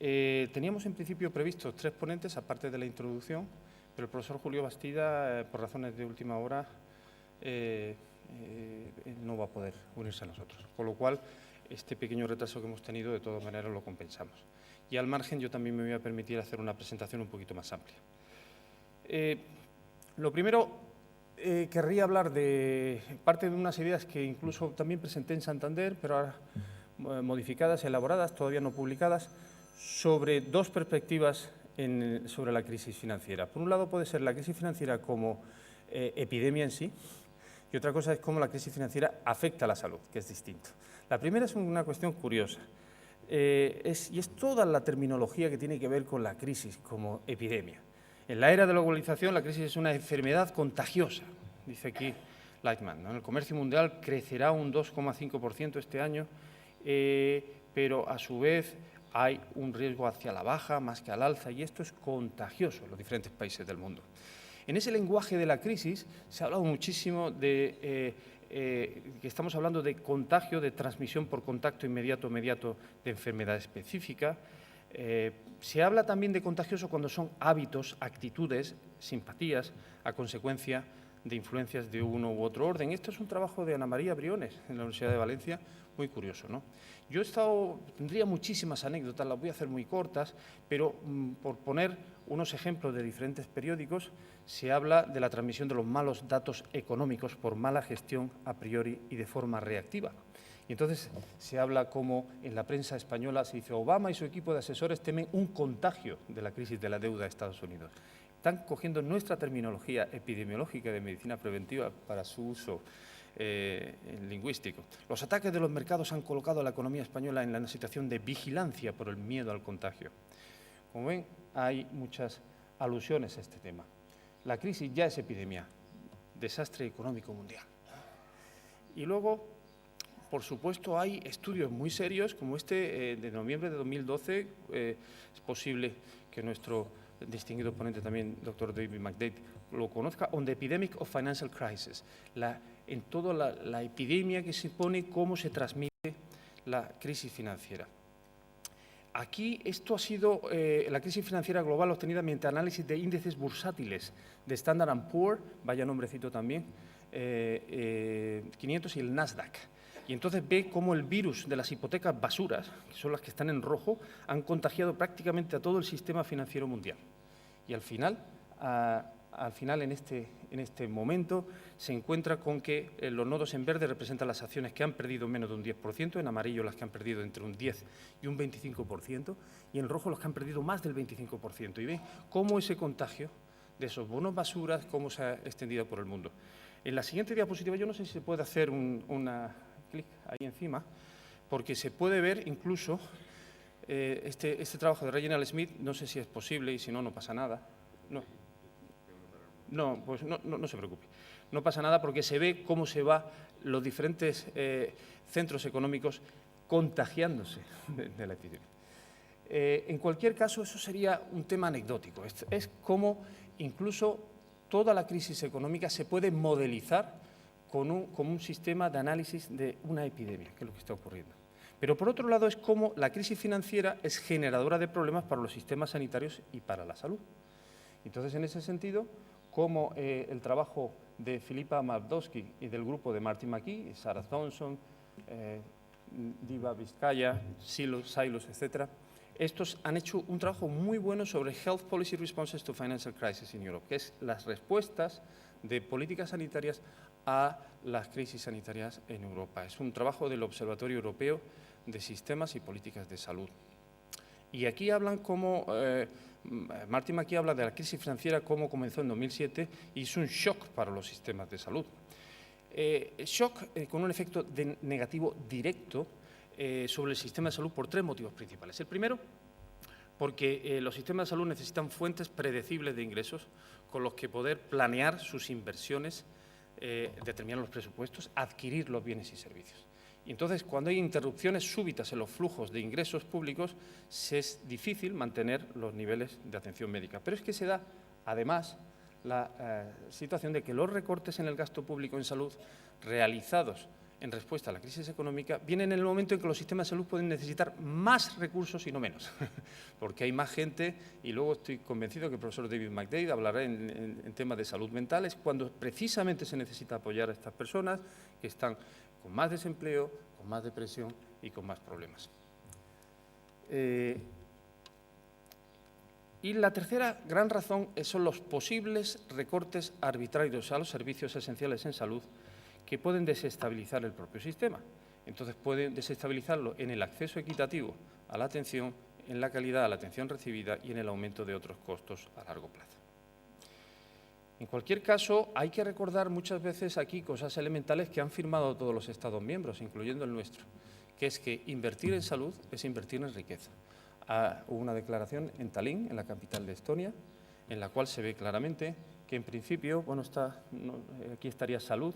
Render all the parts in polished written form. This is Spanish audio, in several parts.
Teníamos en principio previstos 3 ponentes, aparte de la introducción, pero el profesor Julio Bastida, por razones de última hora, no va a poder unirse a nosotros. Con lo cual, este pequeño retraso que hemos tenido, de todas maneras, lo compensamos. Y al margen, yo también me voy a permitir hacer una presentación un poquito más amplia. Lo primero, querría hablar de parte de unas ideas que incluso también presenté en Santander, pero ahora modificadas, elaboradas, todavía no publicadas, sobre 2 perspectivas sobre la crisis financiera. Por un lado puede ser la crisis financiera como epidemia en sí, y otra cosa es cómo la crisis financiera afecta a la salud, que es distinto. La primera es una cuestión curiosa, y es toda la terminología que tiene que ver con la crisis como epidemia. En la era de la globalización, la crisis es una enfermedad contagiosa, dice aquí Lightman, ¿no? El comercio mundial crecerá un 2,5% este año, pero a su vez hay un riesgo hacia la baja más que al alza, y esto es contagioso en los diferentes países del mundo. En ese lenguaje de la crisis se ha hablado muchísimo de que estamos hablando de contagio, de transmisión por contacto inmediato de enfermedad específica. Se habla también de contagioso cuando son hábitos, actitudes, simpatías, a consecuencia de influencias de uno u otro orden. Esto es un trabajo de Ana María Briones, en la Universidad de Valencia, muy curioso, ¿no? Yo tendría muchísimas anécdotas, las voy a hacer muy cortas, pero por poner unos ejemplos de diferentes periódicos, se habla de la transmisión de los malos datos económicos por mala gestión a priori y de forma reactiva. Y entonces se habla como en la prensa española se dice Obama y su equipo de asesores temen un contagio de la crisis de la deuda de Estados Unidos. Están cogiendo nuestra terminología epidemiológica de medicina preventiva para su uso lingüístico. Los ataques de los mercados han colocado a la economía española en la situación de vigilancia por el miedo al contagio. Como ven, hay muchas alusiones a este tema. La crisis ya es epidemia, desastre económico mundial. Y luego, por supuesto, hay estudios muy serios, como este de noviembre de 2012. Es posible que nuestro distinguido ponente también, doctor David McDade, lo conozca, On the Epidemic of Financial Crisis, en toda la epidemia que se pone, cómo se transmite la crisis financiera. Aquí esto ha sido la crisis financiera global obtenida mediante análisis de índices bursátiles de Standard & Poor's, vaya nombrecito también, 500 y el Nasdaq. Y entonces ve cómo el virus de las hipotecas basuras, que son las que están en rojo, han contagiado prácticamente a todo el sistema financiero mundial. Y al final en este momento se encuentra con que los nodos en verde representan las acciones que han perdido menos de un 10%, en amarillo las que han perdido entre un 10 y un 25%, y en rojo los que han perdido más del 25%. Y ven cómo ese contagio de esos bonos basuras, cómo se ha extendido por el mundo. En la siguiente diapositiva, yo no sé si se puede hacer una clic ahí encima, porque se puede ver incluso este trabajo de Reginald Smith, no sé si es posible y si no, no pasa nada. No, pues no se preocupe. No pasa nada porque se ve cómo se van los diferentes centros económicos contagiándose de la epidemia. En cualquier caso, eso sería un tema anecdótico. Es como incluso toda la crisis económica se puede modelizar como un sistema de análisis de una epidemia, que es lo que está ocurriendo. Pero, por otro lado, es como la crisis financiera es generadora de problemas para los sistemas sanitarios y para la salud. Entonces, en ese sentido, como el trabajo de Filipa Mavdovsky y del grupo de Martin McKee, Sarah Thompson, Diva Vizcaya, Silos, etc., estos han hecho un trabajo muy bueno sobre Health Policy Responses to Financial Crisis in Europe, que es las respuestas de políticas sanitarias a las crisis sanitarias en Europa. Es un trabajo del Observatorio Europeo de Sistemas y Políticas de Salud. Y aquí hablan como Martin McKee habla de la crisis financiera, cómo comenzó en 2007 y es un shock para los sistemas de salud. Shock con un efecto negativo directo sobre el sistema de salud por 3 motivos principales. El primero, porque los sistemas de salud necesitan fuentes predecibles de ingresos con los que poder planear sus inversiones, determinar los presupuestos, adquirir los bienes y servicios. Y entonces, cuando hay interrupciones súbitas en los flujos de ingresos públicos, es difícil mantener los niveles de atención médica. Pero es que se da, además, la situación de que los recortes en el gasto público en salud realizados en respuesta a la crisis económica vienen en el momento en que los sistemas de salud pueden necesitar más recursos y no menos, porque hay más gente, y luego estoy convencido que el profesor David McDade hablará en temas de salud mental, es cuando precisamente se necesita apoyar a estas personas que están con más desempleo, con más depresión y con más problemas. Y la tercera gran razón son los posibles recortes arbitrarios a los servicios esenciales en salud que pueden desestabilizar el propio sistema. Entonces, pueden desestabilizarlo en el acceso equitativo a la atención, en la calidad de la atención recibida y en el aumento de otros costos a largo plazo. En cualquier caso, hay que recordar muchas veces aquí cosas elementales que han firmado todos los Estados miembros, incluyendo el nuestro, que es que invertir en salud es invertir en riqueza. Hubo una declaración en Tallinn, en la capital de Estonia, en la cual se ve claramente que en principio, bueno, aquí estaría salud,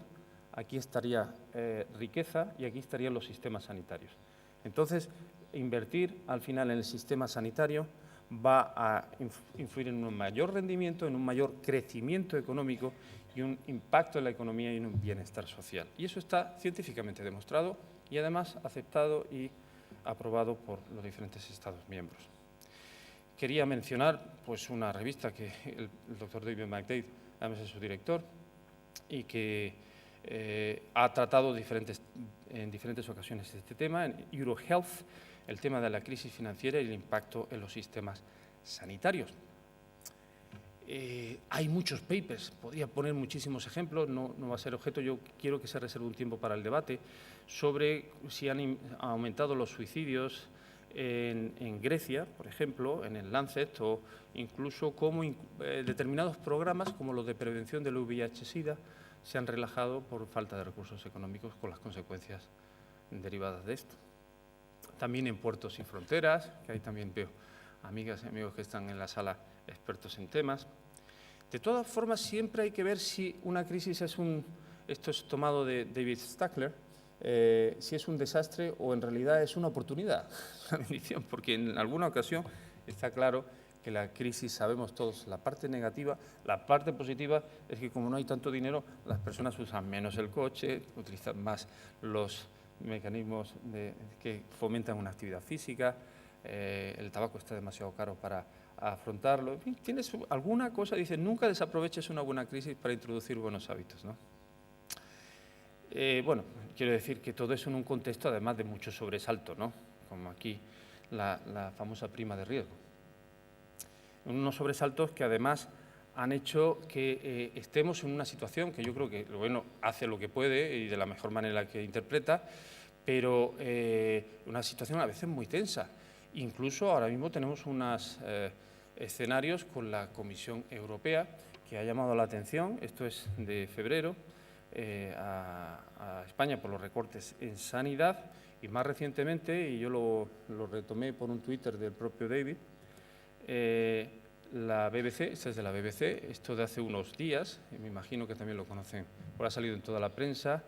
aquí estaría riqueza y aquí estarían los sistemas sanitarios. Entonces, invertir al final en el sistema sanitario va a influir en un mayor rendimiento, en un mayor crecimiento económico y un impacto en la economía y en un bienestar social. Y eso está científicamente demostrado y además aceptado y aprobado por los diferentes Estados miembros. Quería mencionar pues, una revista que el doctor David McDade, además es su director, y que ha tratado en diferentes ocasiones este tema, en EuroHealth, el tema de la crisis financiera y el impacto en los sistemas sanitarios. Hay muchos papers, podría poner muchísimos ejemplos, no va a ser objeto, yo quiero que se reserve un tiempo para el debate, sobre si han aumentado los suicidios en Grecia, por ejemplo, en el Lancet, o incluso cómo determinados programas, como los de prevención del VIH-Sida, se han relajado por falta de recursos económicos con las consecuencias derivadas de esto. También en Puertos Sin Fronteras, que ahí también veo amigas y amigos que están en la sala expertos en temas. De todas formas, siempre hay que ver si una crisis esto es tomado de David Stackler, si es un desastre o en realidad es una oportunidad, una bendición, porque en alguna ocasión está claro que la crisis, sabemos todos la parte negativa, la parte positiva es que como no hay tanto dinero, las personas usan menos el coche, utilizan más los mecanismos que fomentan una actividad física, el tabaco está demasiado caro para afrontarlo. En fin, tienes alguna cosa, dice, nunca desaproveches una buena crisis para introducir buenos hábitos, ¿no? Bueno, quiero decir que todo eso en un contexto además de mucho sobresalto, ¿no? Como aquí la famosa prima de riesgo. Unos sobresaltos que además han hecho que estemos en una situación que yo creo que el gobierno hace lo que puede y de la mejor manera que interpreta, pero una situación a veces muy tensa. Incluso ahora mismo tenemos unos escenarios con la Comisión Europea que ha llamado la atención, esto es de febrero, a España por los recortes en sanidad y más recientemente, y yo lo retomé por un Twitter del propio David, la BBC, esta es de la BBC, esto de hace unos días, y me imagino que también lo conocen, porque ha salido en toda la prensa,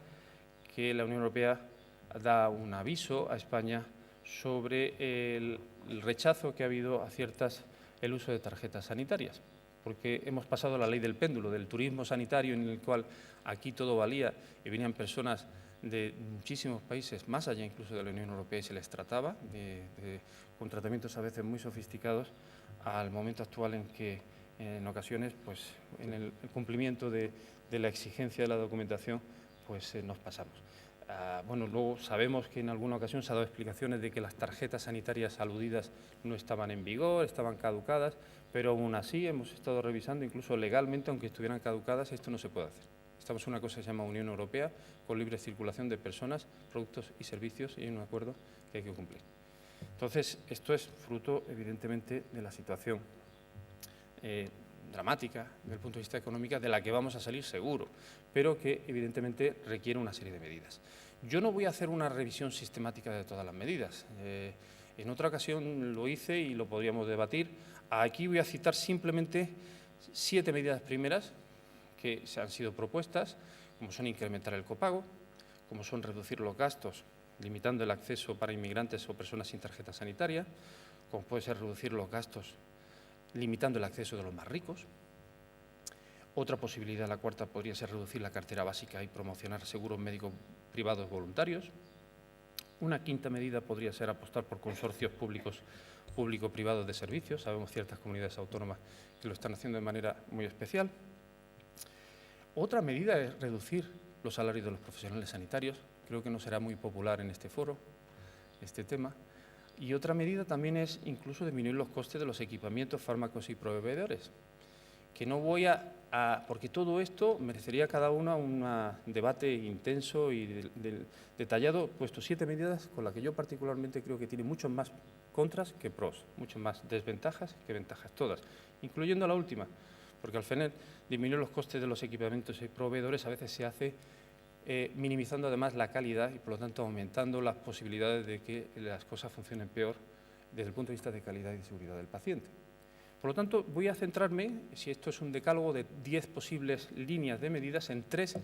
que la Unión Europea da un aviso a España sobre el rechazo que ha habido a el uso de tarjetas sanitarias, porque hemos pasado la ley del péndulo, del turismo sanitario en el cual aquí todo valía y venían personas de muchísimos países, más allá incluso de la Unión Europea, y se les trataba con tratamientos a veces muy sofisticados, al momento actual en que en ocasiones, pues en el cumplimiento de la exigencia de la documentación, pues nos pasamos. Bueno, luego sabemos que en alguna ocasión se ha dado explicaciones de que las tarjetas sanitarias aludidas no estaban en vigor, estaban caducadas, pero aún así hemos estado revisando, incluso legalmente, aunque estuvieran caducadas, esto no se puede hacer. Estamos en una cosa que se llama Unión Europea, con libre circulación de personas, productos y servicios, y hay un acuerdo que hay que cumplir. Entonces, esto es fruto, evidentemente, de la situación dramática, desde el punto de vista económico, de la que vamos a salir seguro, pero que, evidentemente, requiere una serie de medidas. Yo no voy a hacer una revisión sistemática de todas las medidas. En otra ocasión lo hice y lo podríamos debatir. Aquí voy a citar simplemente 7 medidas primeras que se han sido propuestas, como son incrementar el copago, como son reducir los gastos, limitando el acceso para inmigrantes o personas sin tarjeta sanitaria, como puede ser reducir los gastos limitando el acceso de los más ricos, Otra posibilidad, la cuarta, podría ser reducir la cartera básica y promocionar seguros médicos privados voluntarios. Una quinta medida podría ser apostar por consorcios público-privados de servicios. Sabemos ciertas comunidades autónomas que lo están haciendo de manera muy especial. Otra medida es reducir los salarios de los profesionales sanitarios. Creo que no será muy popular en este foro este tema. Y otra medida también es incluso disminuir los costes de los equipamientos, fármacos y proveedores, que no voy porque todo esto merecería cada una un debate intenso y detallado, puesto 7 medidas con las que yo particularmente creo que tiene muchos más contras que pros, muchas más desventajas que ventajas, todas, incluyendo la última, porque al final disminuir los costes de los equipamientos y proveedores a veces se hace minimizando además la calidad y por lo tanto aumentando las posibilidades de que las cosas funcionen peor desde el punto de vista de calidad y de seguridad del paciente. Por lo tanto, voy a centrarme, si esto es un decálogo de 10 posibles líneas de medidas, en 3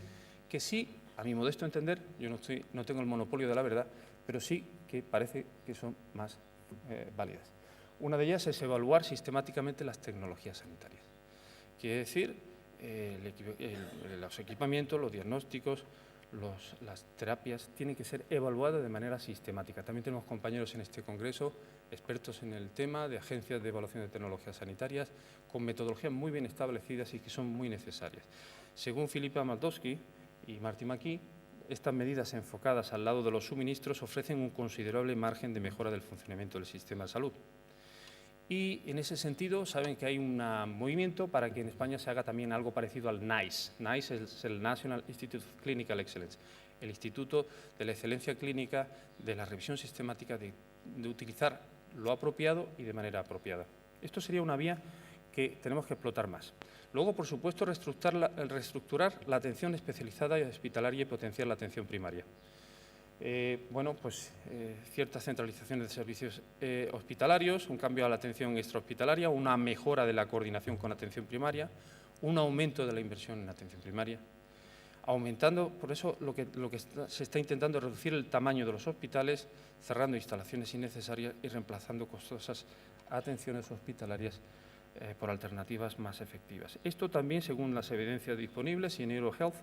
que sí, a mi modesto entender, yo no tengo el monopolio de la verdad, pero sí que parece que son más válidas. Una de ellas es evaluar sistemáticamente las tecnologías sanitarias. Quiere decir, los equipamientos, los diagnósticos, las terapias tienen que ser evaluadas de manera sistemática. También tenemos compañeros en este congreso, expertos en el tema, de agencias de evaluación de tecnologías sanitarias, con metodologías muy bien establecidas y que son muy necesarias. Según Filipa Maldowski y Martin McKee, estas medidas enfocadas al lado de los suministros ofrecen un considerable margen de mejora del funcionamiento del sistema de salud. Y en ese sentido saben que hay un movimiento para que en España se haga también algo parecido al NICE. NICE es el National Institute of Clinical Excellence, el Instituto de la Excelencia Clínica de la revisión sistemática de utilizar lo apropiado y de manera apropiada. Esto sería una vía que tenemos que explotar más. Luego, por supuesto, reestructurar la atención especializada y hospitalaria y potenciar la atención primaria. Ciertas centralizaciones de servicios hospitalarios, un cambio a la atención extrahospitalaria, una mejora de la coordinación con atención primaria, un aumento de la inversión en atención primaria, aumentando, por eso lo que se está intentando es reducir el tamaño de los hospitales, cerrando instalaciones innecesarias y reemplazando costosas atenciones hospitalarias por alternativas más efectivas. Esto también, según las evidencias disponibles y en EuroHealth,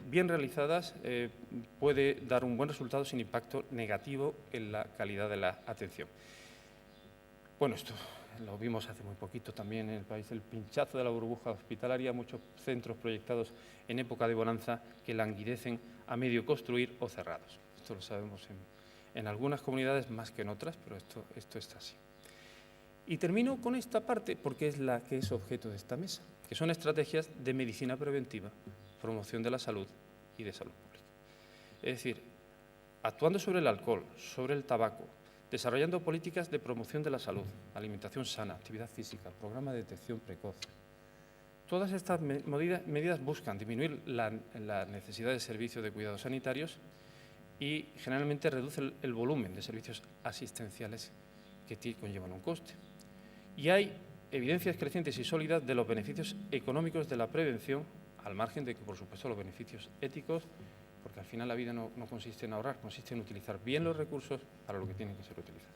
bien realizadas, puede dar un buen resultado sin impacto negativo en la calidad de la atención. Bueno, esto lo vimos hace muy poquito también en el país, el pinchazo de la burbuja hospitalaria, muchos centros proyectados en época de bonanza que languidecen a medio construir o cerrados. Esto lo sabemos en algunas comunidades más que en otras, pero esto está así. Y termino con esta parte porque es la que es objeto de esta mesa, que son estrategias de medicina preventiva, promoción de la salud y de salud pública. Es decir, actuando sobre el alcohol, sobre el tabaco, desarrollando políticas de promoción de la salud, alimentación sana, actividad física, programa de detección precoz. Todas estas medidas buscan disminuir la necesidad de servicios de cuidados sanitarios y generalmente reducen el volumen de servicios asistenciales que conllevan un coste. Y hay evidencias crecientes y sólidas de los beneficios económicos de la prevención, al margen de que, por supuesto, los beneficios éticos, porque al final la vida no consiste en ahorrar, consiste en utilizar bien los recursos para lo que tienen que ser utilizados.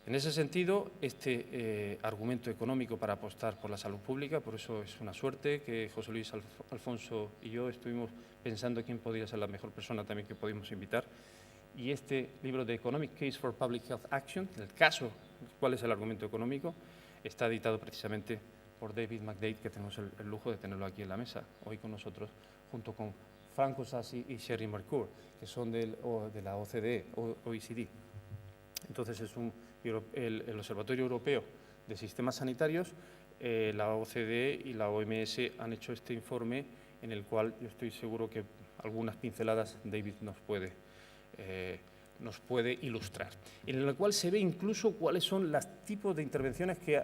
En ese sentido, este argumento económico para apostar por la salud pública, por eso es una suerte que José Luis Alfonso y yo estuvimos pensando quién podría ser la mejor persona también que podíamos invitar. Y este libro de Economic Case for Public Health Action, el caso, cuál es el argumento económico, está editado precisamente por David McDade, que tenemos el lujo de tenerlo aquí en la mesa, hoy con nosotros, junto con Franco Sassi y Sherry Mercour, que son de la OCDE, OECD. Entonces, es el Observatorio Europeo de Sistemas Sanitarios, la OCDE y la OMS han hecho este informe en el cual yo estoy seguro que algunas pinceladas David nos puede ilustrar, en el cual se ve incluso cuáles son los tipos de intervenciones que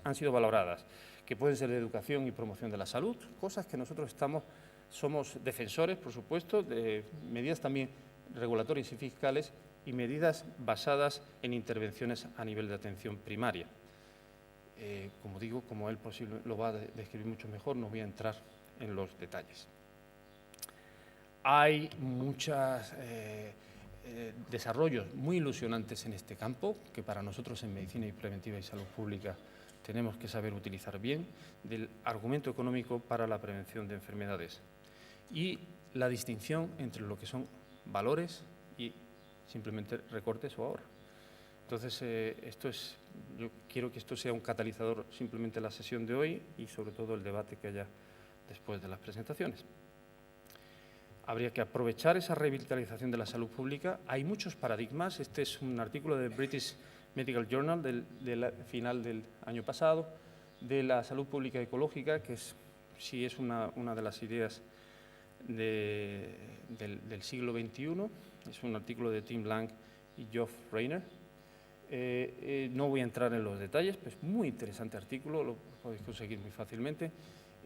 han sido valoradas, que pueden ser de educación y promoción de la salud, cosas que nosotros somos defensores, por supuesto, de medidas también regulatorias y fiscales y medidas basadas en intervenciones a nivel de atención primaria. Como digo, como él lo va a describir mucho mejor, no voy a entrar en los detalles. Hay muchas desarrollos muy ilusionantes en este campo, que para nosotros en Medicina Preventiva y Salud Pública tenemos que saber utilizar bien, del argumento económico para la prevención de enfermedades y la distinción entre lo que son valores y simplemente recortes o ahorro. Entonces, yo quiero que esto sea un catalizador simplemente la sesión de hoy y sobre todo el debate que haya después de las presentaciones. Habría que aprovechar esa revitalización de la salud pública. Hay muchos paradigmas. Este es un artículo del British Medical Journal del final del año pasado, de la salud pública ecológica, que sí es una de las ideas del siglo XXI. Es un artículo de Tim Lang y Geoff Rayner. No voy a entrar en los detalles, pero es muy interesante artículo, lo podéis conseguir muy fácilmente,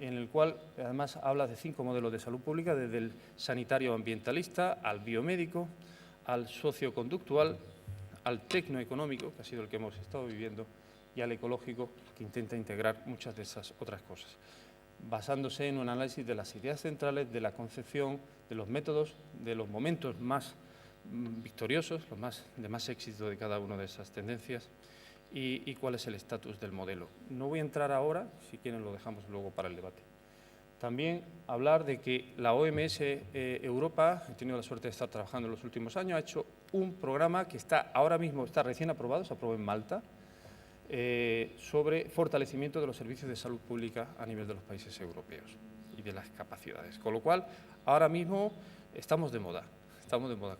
en el cual además habla de 5 modelos de salud pública, desde el sanitario ambientalista al biomédico, al socioconductual, al tecnoeconómico, que ha sido el que hemos estado viviendo, y al ecológico, que intenta integrar muchas de esas otras cosas, basándose en un análisis de las ideas centrales, de la concepción, de los métodos, de los momentos más victoriosos, de más éxito de cada una de esas tendencias y cuál es el estatus del modelo. No voy a entrar ahora, si quieren lo dejamos luego para el debate. También hablar de que la OMS Europa, he tenido la suerte de estar trabajando en los últimos años, ha hecho un programa que ahora mismo está recién aprobado, se aprobó en Malta, sobre fortalecimiento de los servicios de salud pública a nivel de los países europeos y de las capacidades. Con lo cual, ahora mismo estamos de moda,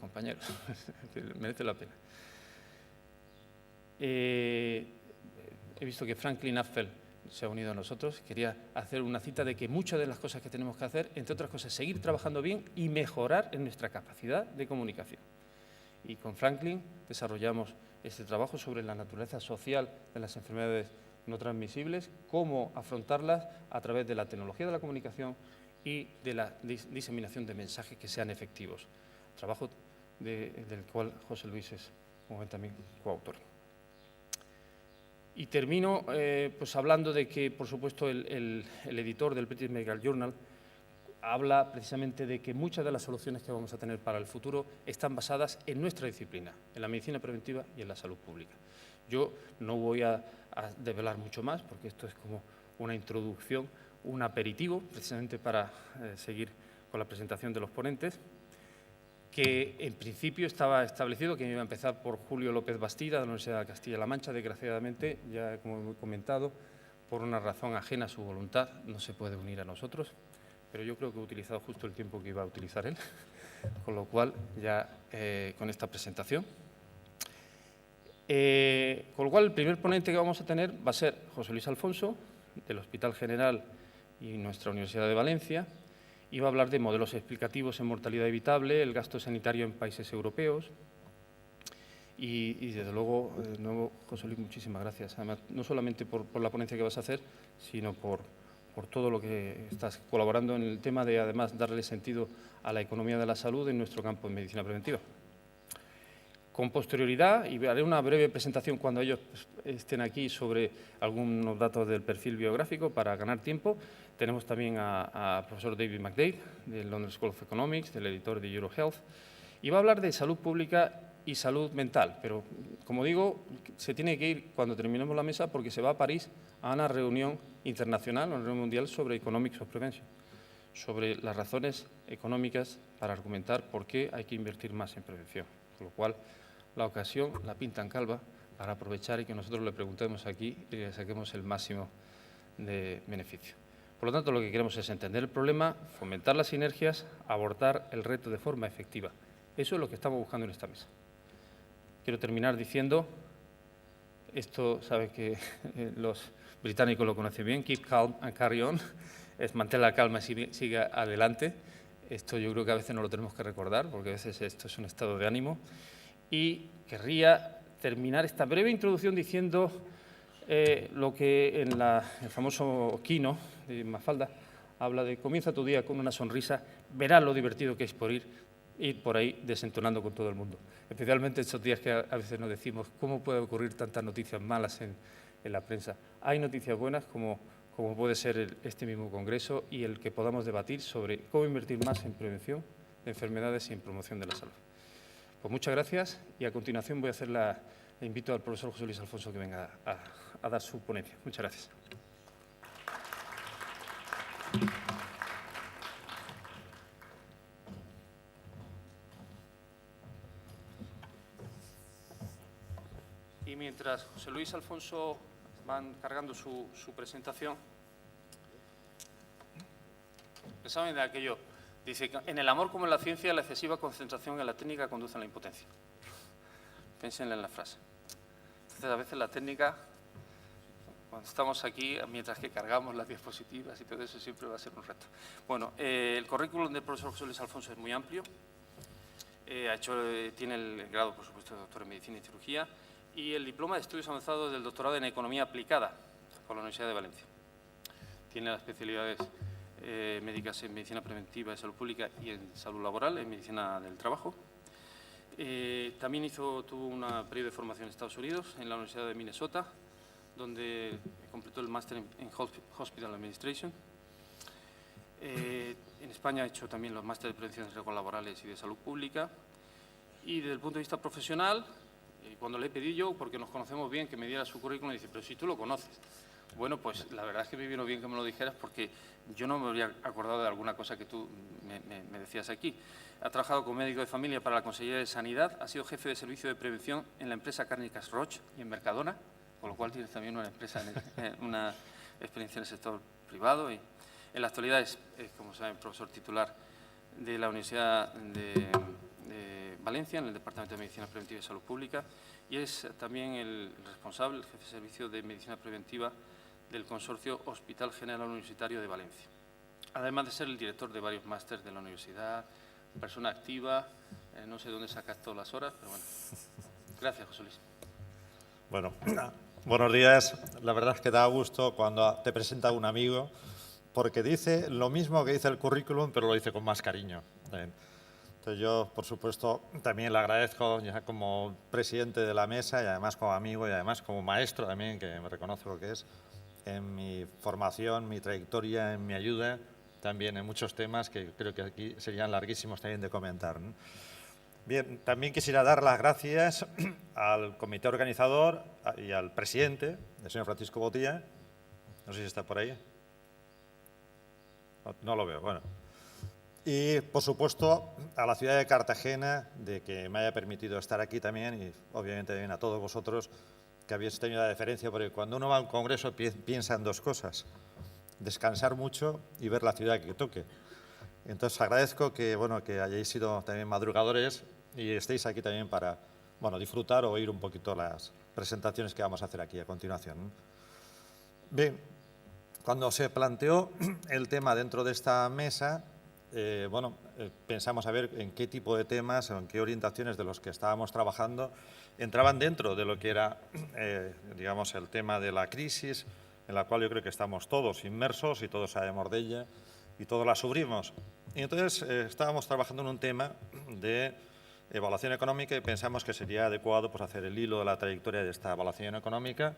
compañeros, merece la pena. He visto que Franklin Affel se ha unido a nosotros. Quería hacer una cita de que muchas de las cosas que tenemos que hacer, entre otras cosas, seguir trabajando bien y mejorar en nuestra capacidad de comunicación. Y con Franklin desarrollamos este trabajo sobre la naturaleza social de las enfermedades no transmisibles, cómo afrontarlas a través de la tecnología de la comunicación y de la diseminación de mensajes que sean efectivos. Trabajo del cual José Luis es también coautor. Y termino pues hablando de que, por supuesto, el editor del British Medical Journal habla precisamente de que muchas de las soluciones que vamos a tener para el futuro están basadas en nuestra disciplina, en la medicina preventiva y en la salud pública. Yo no voy a develar mucho más, porque esto es como una introducción, un aperitivo, precisamente para seguir con la presentación de los ponentes, que en principio estaba establecido que iba a empezar por Julio López Bastida, de la Universidad de Castilla-La Mancha. Desgraciadamente, ya como he comentado, por una razón ajena a su voluntad, no se puede unir a nosotros, pero yo creo que he utilizado justo el tiempo que iba a utilizar él, con lo cual ya con esta presentación. Con lo cual, el primer ponente que vamos a tener va a ser José Luis Alfonso, del Hospital General y nuestra Universidad de Valencia, y va a hablar de modelos explicativos en mortalidad evitable, el gasto sanitario en países europeos. Y desde luego, de nuevo, José Luis, muchísimas gracias. Además, no solamente por la ponencia que vas a hacer, sino por todo lo que estás colaborando en el tema de, además, darle sentido a la economía de la salud en nuestro campo en medicina preventiva. Con posterioridad, y haré una breve presentación cuando ellos estén aquí sobre algunos datos del perfil biográfico para ganar tiempo. Tenemos también al profesor David McDade, del London School of Economics, del editor de EuroHealth, y va a hablar de salud pública y salud mental. Pero, como digo, se tiene que ir cuando terminemos la mesa porque se va a París a una reunión internacional, una reunión mundial sobre Economics of Prevention, sobre las razones económicas para argumentar por qué hay que invertir más en prevención. Con lo cual, la ocasión la pintan calva para aprovechar y que nosotros le preguntemos aquí y le saquemos el máximo de beneficio. Por lo tanto, lo que queremos es entender el problema, fomentar las sinergias, abordar el reto de forma efectiva. Eso es lo que estamos buscando en esta mesa. Quiero terminar diciendo, esto sabe que los británicos lo conocen bien, keep calm and carry on, es mantener la calma y siga adelante. Esto yo creo que a veces no lo tenemos que recordar, porque a veces esto es un estado de ánimo. Y querría terminar esta breve introducción diciendo lo que en el famoso Kino de Mafalda habla de comienza tu día con una sonrisa, verás lo divertido que es ir por ahí desentonando con todo el mundo. Especialmente estos días que a veces nos decimos cómo puede ocurrir tantas noticias malas en la prensa. Hay noticias buenas como puede ser este mismo congreso y el que podamos debatir sobre cómo invertir más en prevención de enfermedades y en promoción de la salud. Pues muchas gracias y a continuación voy a hacer invito al profesor José Luis Alfonso que venga a dar su ponencia. Muchas gracias. Y mientras José Luis Alfonso van cargando su presentación, pensaban en aquello, dice, en el amor como en la ciencia, la excesiva concentración en la técnica conduce a la impotencia. Piensen en la frase. Entonces, a veces la técnica, cuando estamos aquí, mientras que cargamos las diapositivas y todo eso, siempre va a ser un reto. Bueno, el currículum del profesor José Luis Alfonso es muy amplio. Tiene el grado, por supuesto, de doctor en Medicina y Cirugía y el diploma de estudios avanzados del doctorado en Economía Aplicada por la Universidad de Valencia. Tiene las especialidades médicas en Medicina Preventiva y Salud Pública y en Salud Laboral, en Medicina del Trabajo. También tuvo un periodo de formación en Estados Unidos, en la Universidad de Minnesota, donde completó el máster en Hospital Administration. En España ha hecho también los másteres de prevención de riesgos laborales y de salud pública. Y desde el punto de vista profesional, cuando le he pedido yo, porque nos conocemos bien, que me diera su currículum, dice, pero si tú lo conoces. Bueno, pues la verdad es que me vino bien que me lo dijeras porque yo no me habría acordado de alguna cosa que tú me decías aquí. Ha trabajado como médico de familia para la Consellería de Sanidad, ha sido jefe de servicio de prevención en la empresa Cárnicas Roig y en Mercadona, con lo cual tienes también una experiencia en el sector privado. Y en la actualidad es, como saben, profesor titular de la Universidad de Valencia, en el Departamento de Medicina Preventiva y Salud Pública, y es también el responsable, el jefe de servicio de Medicina Preventiva del Consorcio Hospital General Universitario de Valencia. Además de ser el director de varios másteres de la universidad, persona activa, no sé dónde sacas todas las horas, pero bueno. Gracias, José Luis. Bueno, buenos días. La verdad es que da gusto cuando te presenta un amigo, porque dice lo mismo que dice el currículum, pero lo dice con más cariño. Entonces yo, por supuesto, también le agradezco ya como presidente de la mesa y además como amigo y además como maestro también, que me reconozco que es en mi formación, mi trayectoria, en mi ayuda, también en muchos temas que creo que aquí serían larguísimos también de comentar, ¿no? Bien, también quisiera dar las gracias al comité organizador y al presidente, el señor Francisco Botilla. No sé si está por ahí. No lo veo, bueno. Y, por supuesto, a la ciudad de Cartagena, de que me haya permitido estar aquí también, y obviamente también a todos vosotros, que habéis tenido la deferencia, porque cuando uno va a un congreso piensa en dos cosas: descansar mucho y ver la ciudad que toque. Entonces, agradezco que, bueno, que hayáis sido también madrugadores y estéis aquí también para, bueno, disfrutar o oír un poquito las presentaciones que vamos a hacer aquí a continuación. Bien, cuando se planteó el tema dentro de esta mesa, pensamos a ver en qué tipo de temas o en qué orientaciones de los que estábamos trabajando entraban dentro de lo que era, digamos, el tema de la crisis, en la cual yo creo que estamos todos inmersos y todos sabemos de ella y todos la sufrimos. Y entonces estábamos trabajando en un tema de evaluación económica y pensamos que sería adecuado pues, hacer el hilo de la trayectoria de esta evaluación económica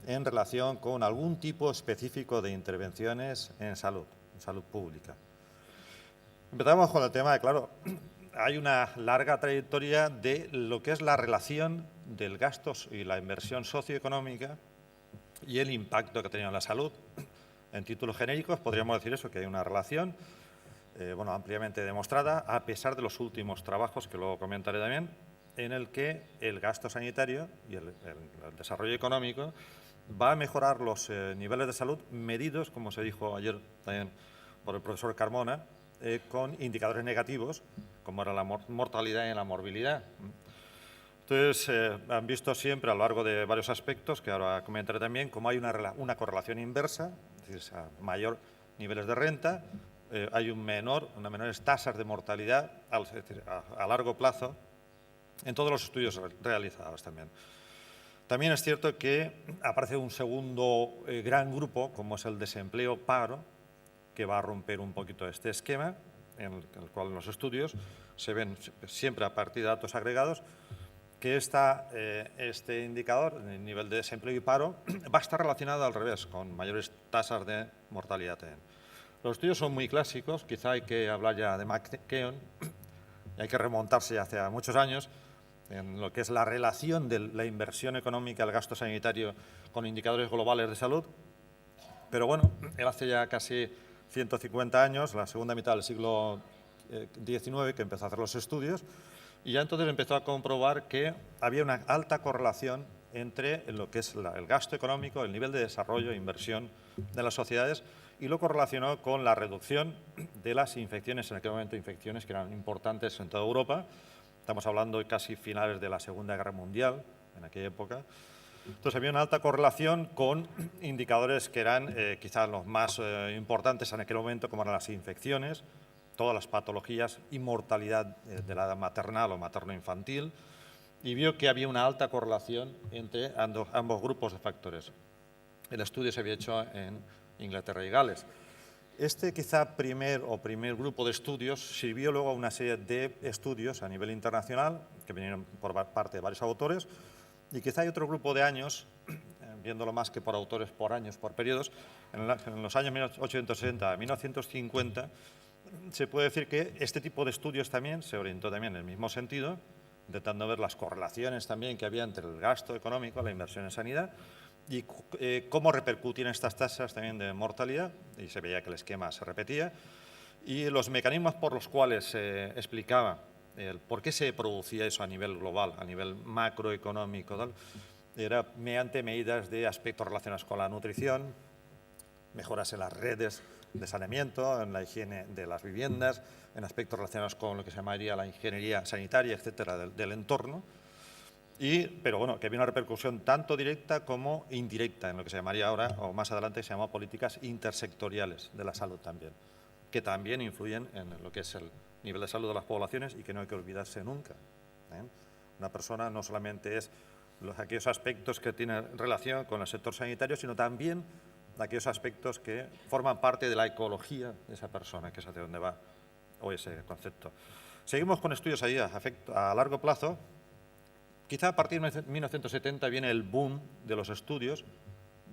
en relación con algún tipo específico de intervenciones en salud pública. Empezamos con el tema de, claro, hay una larga trayectoria de lo que es la relación del gasto y la inversión socioeconómica y el impacto que ha tenido en la salud. En títulos genéricos podríamos decir eso, que hay una relación ampliamente demostrada, a pesar de los últimos trabajos, que luego comentaré también, en el que el gasto sanitario y el desarrollo económico va a mejorar los niveles de salud medidos, como se dijo ayer también por el profesor Carmona, con indicadores negativos, como era la mortalidad y la morbilidad. Entonces, han visto siempre a lo largo de varios aspectos, que ahora comentaré también, cómo hay una correlación inversa, es decir, a mayor niveles de renta, hay unas menores tasas de mortalidad a largo plazo en todos los estudios realizados también. También es cierto que aparece un segundo gran grupo, como es el desempleo-paro, que va a romper un poquito este esquema, en el cual en los estudios se ven siempre a partir de datos agregados, que este indicador, el nivel de desempleo y paro, va a estar relacionado al revés, con mayores tasas de mortalidad. Los estudios son muy clásicos, quizá hay que hablar ya de McKeown, y hay que remontarse ya hace muchos años, en lo que es la relación de la inversión económica, el gasto sanitario con indicadores globales de salud. Pero bueno, él hace ya casi 150 años, la segunda mitad del siglo XIX, que empezó a hacer los estudios, y ya entonces empezó a comprobar que había una alta correlación entre lo que es el gasto económico, el nivel de desarrollo e inversión de las sociedades, y lo correlacionó con la reducción de las infecciones, en aquel momento infecciones que eran importantes en toda Europa. Estamos hablando de casi finales de la Segunda Guerra Mundial, en aquella época. Entonces había una alta correlación con indicadores que eran quizás los más importantes en aquel momento, como eran las infecciones, todas las patologías y mortalidad de la edad maternal o materno-infantil, y vio que había una alta correlación entre ambos grupos de factores. El estudio se había hecho en Inglaterra y Gales. Este quizá primer grupo de estudios sirvió luego a una serie de estudios a nivel internacional que vinieron por parte de varios autores, y quizá hay otro grupo de años, viéndolo más que por autores, por años, por periodos, en los años 1860 a 1950, se puede decir que este tipo de estudios también se orientó también en el mismo sentido, intentando ver las correlaciones también que había entre el gasto económico, la inversión en sanidad, y cómo repercutían estas tasas también de mortalidad, y se veía que el esquema se repetía, y los mecanismos por los cuales se explicaba por qué se producía eso a nivel global, a nivel macroeconómico, tal, era mediante medidas de aspectos relacionados con la nutrición, mejoras en las redes de saneamiento, en la higiene de las viviendas, en aspectos relacionados con lo que se llamaría la ingeniería sanitaria, etcétera, del entorno. Pero bueno, que había una repercusión tanto directa como indirecta en lo que se llamaría ahora, o más adelante se llama políticas intersectoriales de la salud también, que también influyen en lo que es el nivel de salud de las poblaciones y que no hay que olvidarse nunca. Una persona no solamente es aquellos aspectos que tienen relación con el sector sanitario, sino también aquellos aspectos que forman parte de la ecología de esa persona, que es hacia donde va hoy ese concepto. Seguimos con estudios ahí a largo plazo. Quizá a partir de 1970 viene el boom de los estudios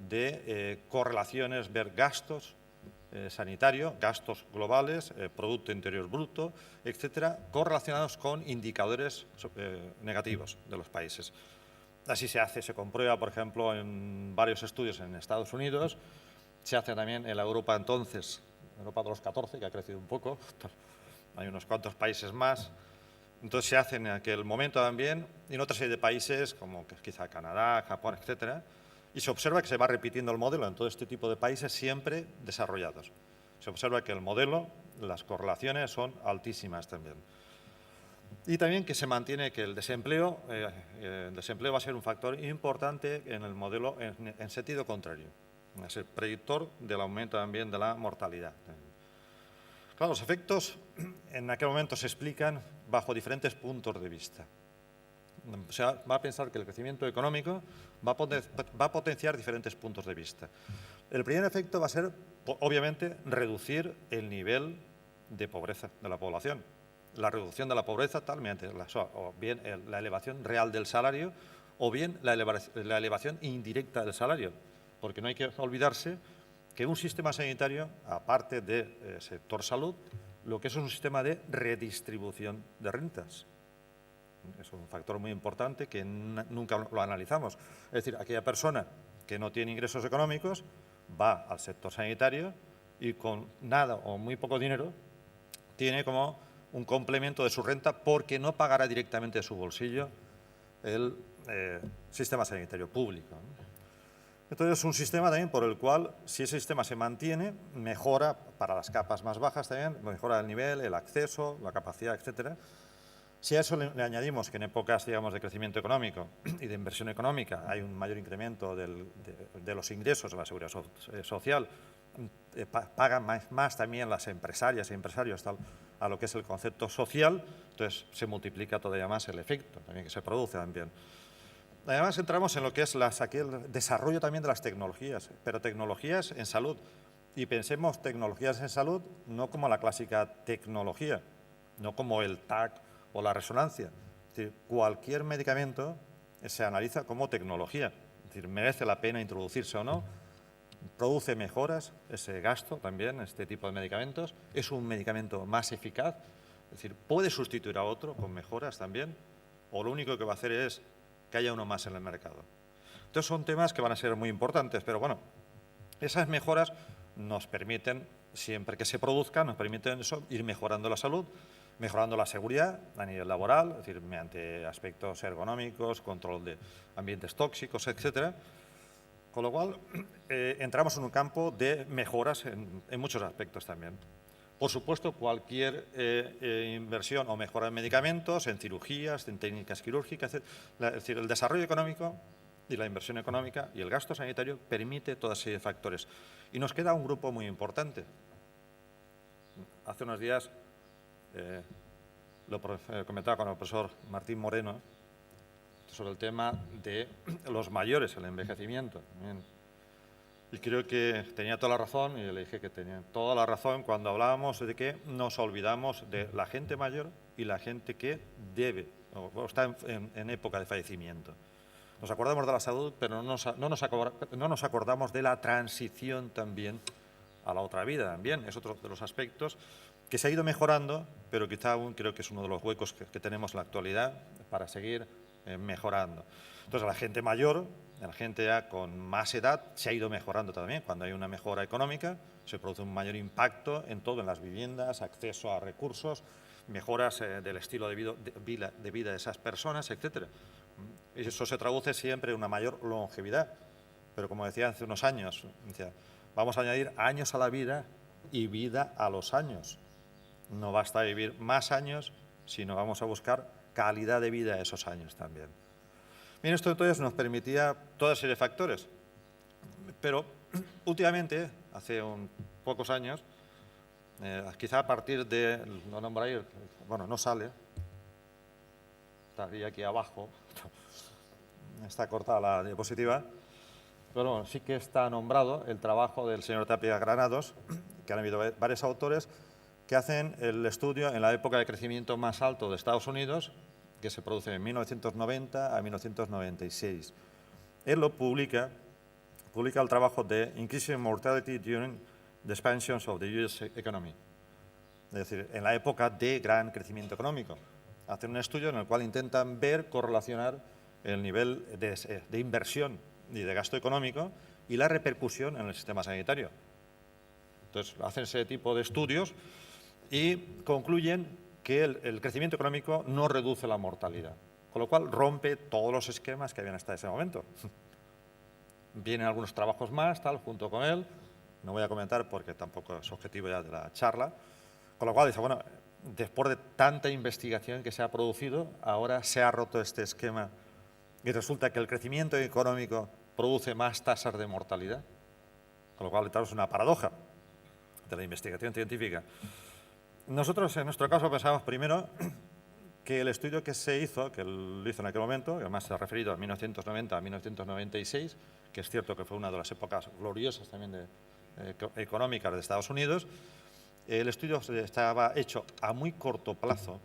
de correlaciones, ver gastos sanitarios, gastos globales, Producto Interior Bruto, etcétera, correlacionados con indicadores negativos de los países. Así se comprueba, por ejemplo, en varios estudios en Estados Unidos, se hace también en la Europa entonces, Europa de los 14, que ha crecido un poco, hay unos cuantos países más. Entonces se hace en aquel momento también, y en otra serie de países, como quizá Canadá, Japón, etcétera, y se observa que se va repitiendo el modelo en todo este tipo de países siempre desarrollados. Se observa que el modelo, las correlaciones son altísimas también. Y también que se mantiene que el desempleo va a ser un factor importante en el modelo en sentido contrario. Es el predictor del aumento también de la mortalidad. Claro, los efectos en aquel momento se explican bajo diferentes puntos de vista. O sea, va a pensar que el crecimiento económico va a potenciar diferentes puntos de vista. El primer efecto va a ser, obviamente, reducir el nivel de pobreza de la población. La reducción de la pobreza tal mediante o bien la elevación real del salario o bien la elevación indirecta del salario, porque no hay que olvidarse que un sistema sanitario, aparte del sector salud, lo que es un sistema de redistribución de rentas. Es un factor muy importante que nunca lo analizamos. Es decir, aquella persona que no tiene ingresos económicos va al sector sanitario y con nada o muy poco dinero tiene como un complemento de su renta porque no pagará directamente de su bolsillo el sistema sanitario público. Entonces es un sistema también por el cual, si ese sistema se mantiene, mejora para las capas más bajas también, mejora el nivel, el acceso, la capacidad, etcétera. Si a eso le añadimos que en épocas, digamos, de crecimiento económico y de inversión económica hay un mayor incremento de los ingresos de la seguridad social, pagan más también las empresarias y empresarios a lo que es el concepto social, entonces se multiplica todavía más el efecto también que se produce también. Además entramos en lo que es aquí el desarrollo también de las tecnologías, pero tecnologías en salud. Y pensemos tecnologías en salud no como la clásica tecnología, no como el TAC o la resonancia. Es decir, cualquier medicamento se analiza como tecnología. Es decir, merece la pena introducirse o no, produce mejoras ese gasto también, este tipo de medicamentos, es un medicamento más eficaz. Es decir, ¿puede sustituir a otro con mejoras también? ¿O lo único que va a hacer es que haya uno más en el mercado? Entonces son temas que van a ser muy importantes, pero bueno, esas mejoras nos permiten, siempre que se produzcan, nos permiten eso, ir mejorando la salud, mejorando la seguridad a nivel laboral, es decir, mediante aspectos ergonómicos, control de ambientes tóxicos, etcétera. Con lo cual, entramos en un campo de mejoras en muchos aspectos también. Por supuesto, cualquier inversión o mejora en medicamentos, en cirugías, en técnicas quirúrgicas, es decir, el desarrollo económico y la inversión económica y el gasto sanitario permite toda serie de factores. Y nos queda un grupo muy importante. Hace unos días lo comentaba con el profesor Martín Moreno sobre el tema de los mayores, el envejecimiento. Y creo que tenía toda la razón, y le dije que tenía toda la razón cuando hablábamos de que nos olvidamos de la gente mayor y la gente que debe o está en época de fallecimiento. Nos acordamos de la salud, pero no nos acordamos de la transición también a la otra vida. También es otro de los aspectos que se ha ido mejorando, pero quizá aún creo que es uno de los huecos que tenemos en la actualidad para seguir mejorando. Entonces, la gente mayor, la gente ya con más edad, se ha ido mejorando también. Cuando hay una mejora económica, se produce un mayor impacto en todo, en las viviendas, acceso a recursos, mejoras del estilo de vida de esas personas, etcétera. Y eso se traduce siempre en una mayor longevidad. Pero como decía hace unos años, vamos a añadir años a la vida y vida a los años. No basta vivir más años, sino vamos a buscar calidad de vida a esos años también. Bien, esto entonces nos permitía toda serie de factores. Pero últimamente, hace pocos años, quizá a partir de, lo nombráis, bueno, no sale, estaría aquí abajo, está cortada la diapositiva, pero bueno, sí que está nombrado el trabajo del señor Tapia Granados, que han habido varios autores que hacen el estudio en la época de crecimiento más alto de Estados Unidos, que se produce en 1990 a 1996. Él lo publica el trabajo de Increasing Mortality During the Expansions of the US Economy, es decir, en la época de gran crecimiento económico. Hacen un estudio en el cual intentan correlacionar el nivel de inversión y de gasto económico y la repercusión en el sistema sanitario. Entonces, hacen ese tipo de estudios y concluyen que el crecimiento económico no reduce la mortalidad, con lo cual rompe todos los esquemas que habían hasta ese momento. Vienen algunos trabajos más, junto con él, no voy a comentar porque tampoco es objetivo ya de la charla, con lo cual dice, bueno, después de tanta investigación que se ha producido, ahora se ha roto este esquema y resulta que el crecimiento económico produce más tasas de mortalidad, con lo cual es una paradoja de la investigación científica. Nosotros, en nuestro caso, pensamos primero que el estudio que se hizo, que lo hizo en aquel momento, que además se ha referido a 1990 a 1996, que es cierto que fue una de las épocas gloriosas también económicas de Estados Unidos, el estudio estaba hecho a muy corto plazo.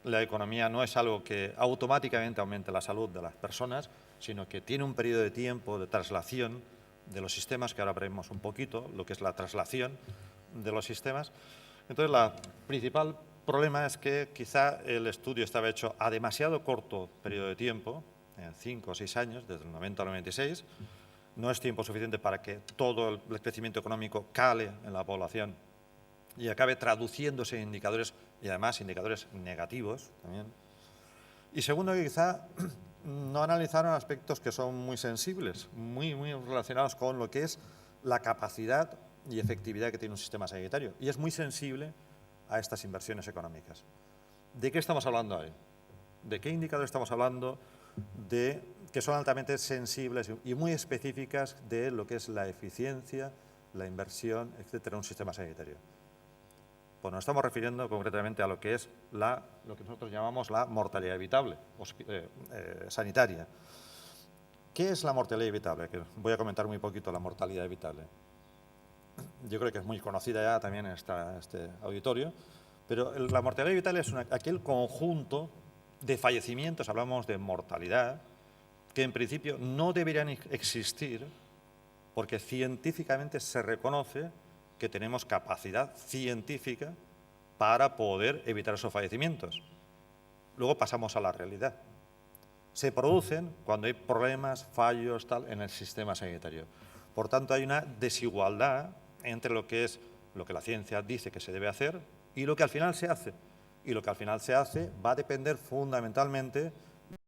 La economía no es algo que automáticamente aumente la salud de las personas, sino que tiene un periodo de tiempo de traslación de los sistemas, que ahora veremos un poquito, lo que es la traslación de los sistemas. Entonces, el principal problema es que quizá el estudio estaba hecho a demasiado corto periodo de tiempo, 5 o 6 años, desde el 90 al 96. No es tiempo suficiente para que todo el crecimiento económico cale en la población y acabe traduciéndose en indicadores, y además indicadores negativos también. Y segundo, que quizá no analizaron aspectos que son muy sensibles, muy relacionados con lo que es la capacidad y efectividad que tiene un sistema sanitario. Y es muy sensible a estas inversiones económicas. ¿De qué estamos hablando hoy? ¿De qué indicadores estamos hablando? Que son altamente sensibles y muy específicas de lo que es la eficiencia, la inversión, etcétera, en un sistema sanitario. Pues nos estamos refiriendo concretamente a lo que es lo que nosotros llamamos la mortalidad evitable sanitaria. ¿Qué es la mortalidad evitable? Que voy a comentar muy poquito la mortalidad evitable. Yo creo que es muy conocida ya también en este auditorio, pero la mortalidad evitable es aquel conjunto de fallecimientos, hablamos de mortalidad, que en principio no deberían existir porque científicamente se reconoce que tenemos capacidad científica para poder evitar esos fallecimientos. Luego pasamos a la realidad. Se producen cuando hay problemas, fallos, tal, en el sistema sanitario. Por tanto, hay una desigualdad entre lo que la ciencia dice que se debe hacer y lo que al final se hace. Y lo que al final se hace va a depender fundamentalmente